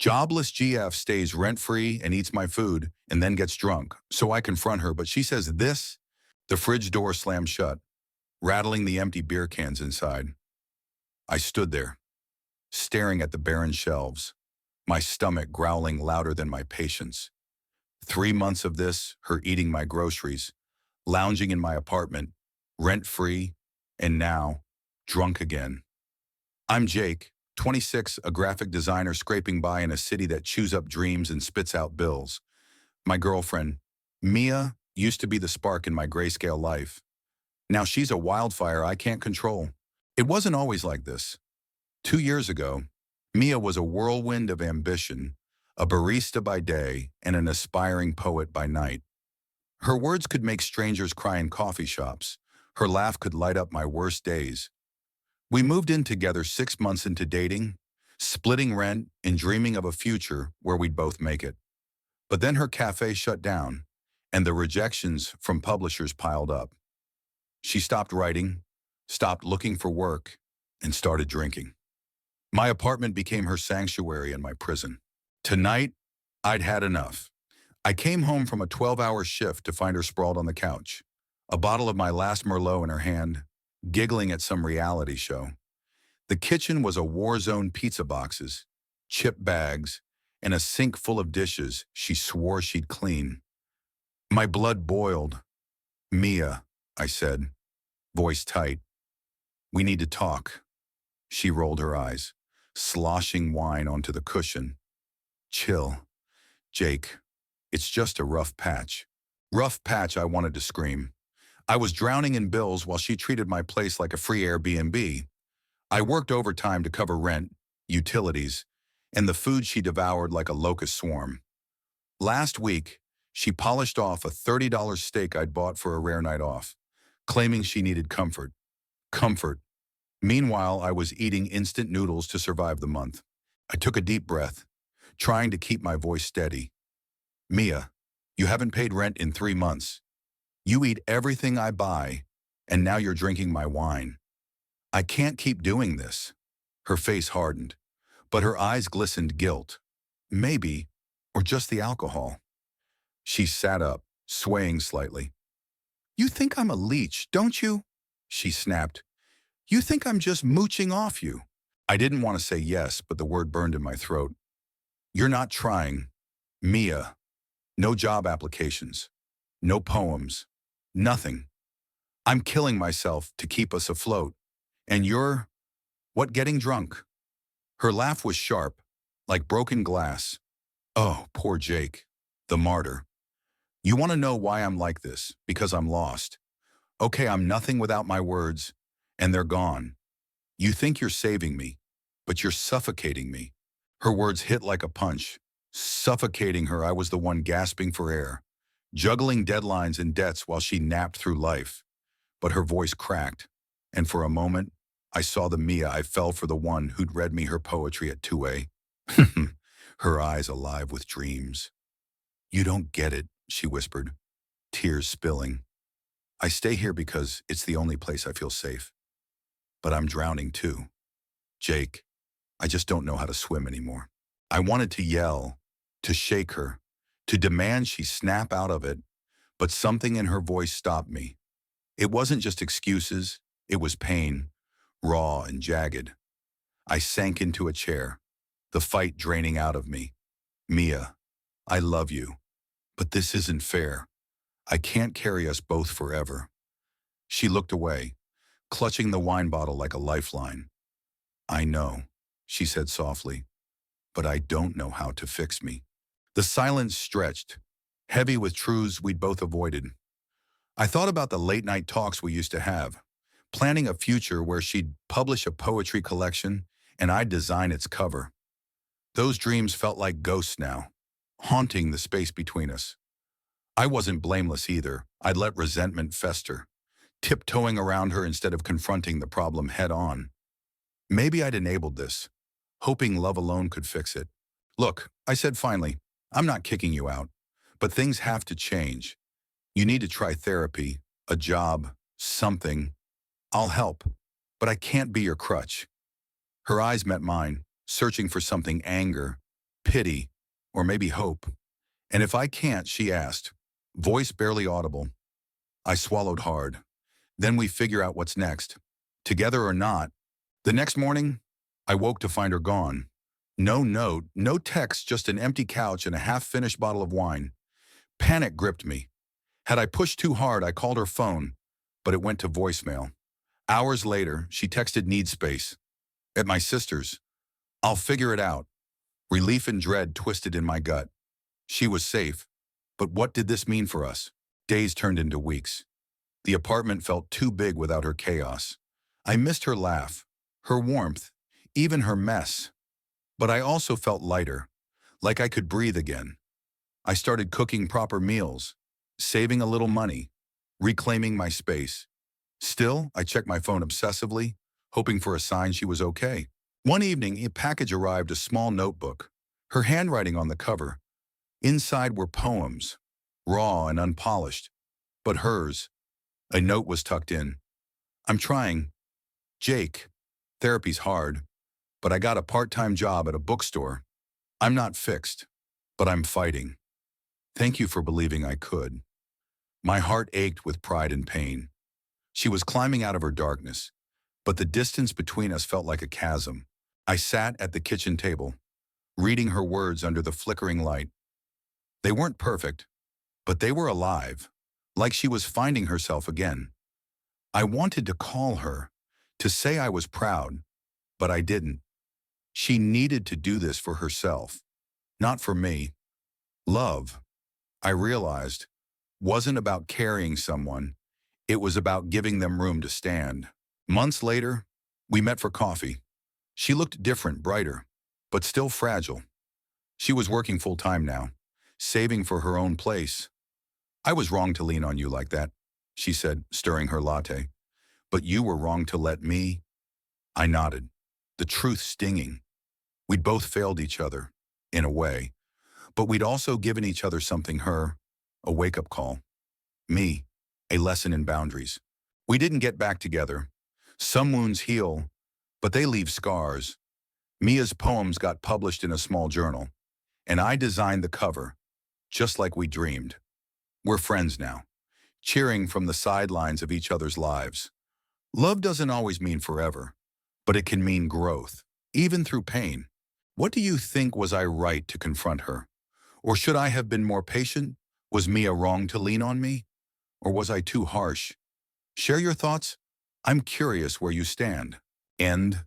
Jobless GF stays rent-free and eats my food and then gets drunk. So I confront her, but she says this. The fridge door slams shut, rattling the empty beer cans inside. I stood there, staring at the barren shelves, my stomach growling louder than my patience. 3 months of this, her eating my groceries, lounging in my apartment, rent-free, and now, drunk again. I'm Jake, 26, a graphic designer scraping by in a city that chews up dreams and spits out bills. My girlfriend, Mia, used to be the spark in my grayscale life. Now she's a wildfire I can't control. It wasn't always like this. 2 years ago, Mia was a whirlwind of ambition, a barista by day and an aspiring poet by night. Her words could make strangers cry in coffee shops. Her laugh could light up my worst days. We moved in together 6 months into dating, splitting rent and dreaming of a future where we'd both make it. But then her cafe shut down, and the rejections from publishers piled up. She stopped writing, stopped looking for work, and started drinking. My apartment became her sanctuary and my prison. Tonight, I'd had enough. I came home from a 12-hour shift to find her sprawled on the couch, a bottle of my last Merlot in her hand, giggling at some reality show. The kitchen was a war-zone: pizza boxes, chip bags, and a sink full of dishes she swore she'd clean. My blood boiled. "Mia," I said, voice tight. "We need to talk." She rolled her eyes, sloshing wine onto the cushion. "Chill, Jake. It's just a rough patch." Rough patch, I wanted to scream. I was drowning in bills while she treated my place like a free Airbnb. I worked overtime to cover rent, utilities, and the food she devoured like a locust swarm. Last week, she polished off a $30 steak I'd bought for a rare night off, claiming she needed comfort. Comfort. Meanwhile, I was eating instant noodles to survive the month. I took a deep breath, trying to keep my voice steady. "Mia, you haven't paid rent in 3 months. You eat everything I buy, and now you're drinking my wine. I can't keep doing this." Her face hardened, but her eyes glistened guilt. Maybe, or just the alcohol. She sat up, swaying slightly. "You think I'm a leech, don't you?" she snapped. "You think I'm just mooching off you?" I didn't want to say yes, but the word burned in my throat. "You're not trying. Mia. No job applications. No poems. Nothing. I'm killing myself to keep us afloat. And you're, what, getting drunk?" Her laugh was sharp, like broken glass. "Oh, poor Jake, the martyr. You want to know why I'm like this? Because I'm lost. Okay, I'm nothing without my words, and they're gone. You think you're saving me, but you're suffocating me." Her words hit like a punch. Suffocating her, I was the one gasping for air, juggling deadlines and debts while she napped through life. But her voice cracked, and for a moment, I saw the Mia I fell for, the one who'd read me her poetry at 2 a.m. Her eyes alive with dreams. "You don't get it," she whispered, tears spilling. "I stay here because it's the only place I feel safe. But I'm drowning too. Jake, I just don't know how to swim anymore." I wanted to yell, to shake her, to demand she snap out of it, but something in her voice stopped me. It wasn't just excuses, it was pain, raw and jagged. I sank into a chair, the fight draining out of me. "Mia, I love you, but this isn't fair. I can't carry us both forever." She looked away, clutching the wine bottle like a lifeline. "I know," she said softly, "but I don't know how to fix me." The silence stretched, heavy with truths we'd both avoided. I thought about the late-night talks we used to have, planning a future where she'd publish a poetry collection and I'd design its cover. Those dreams felt like ghosts now, haunting the space between us. I wasn't blameless either. I'd let resentment fester, tiptoeing around her instead of confronting the problem head-on. Maybe I'd enabled this, hoping love alone could fix it. "Look," I said finally, "I'm not kicking you out, but things have to change. You need to try therapy, a job, something. I'll help, but I can't be your crutch." Her eyes met mine, searching for something: anger, pity, or maybe hope. And if I can't, she asked, voice barely audible. I swallowed hard. Then we figure out what's next. Together or not. The next morning, I woke to find her gone. No note, no text, just an empty couch and a half-finished bottle of wine. Panic gripped me. Had I pushed too hard, I called her phone, but it went to voicemail. Hours later, she texted need space. At my sister's. I'll figure it out. Relief and dread twisted in my gut. She was safe. But what did this mean for us? Days turned into weeks. The apartment felt too big without her chaos. I missed her laugh, her warmth, even her mess. But I also felt lighter, like I could breathe again. I started cooking proper meals, saving a little money, reclaiming my space. Still, I checked my phone obsessively, hoping for a sign she was okay. One evening, a package arrived, a small notebook, her handwriting on the cover. Inside were poems, raw and unpolished, but hers. A note was tucked in. I'm trying. Jake, therapy's hard, but I got a part-time job at a bookstore. I'm not fixed, but I'm fighting. Thank you for believing I could. My heart ached with pride and pain. She was climbing out of her darkness, but the distance between us felt like a chasm. I sat at the kitchen table, reading her words under the flickering light. They weren't perfect, but they were alive, like she was finding herself again. I wanted to call her, to say I was proud, but I didn't. She needed to do this for herself, not for me. Love, I realized, wasn't about carrying someone. It was about giving them room to stand. Months later, we met for coffee. She looked different, brighter, but still fragile. She was working full-time now, saving for her own place. I was wrong to lean on you like that, she said, stirring her latte. But you were wrong to let me. I nodded, the truth stinging. We'd both failed each other, in a way, but we'd also given each other something, her, a wake-up call. Me, a lesson in boundaries. We didn't get back together. Some wounds heal, but they leave scars. Mia's poems got published in a small journal, and I designed the cover, just like we dreamed. We're friends now, cheering from the sidelines of each other's lives. Love doesn't always mean forever, but it can mean growth, even through pain. What do you think? Was I right to confront her? Or should I have been more patient? Was Mia wrong to lean on me? Or was I too harsh? Share your thoughts. I'm curious where you stand. End.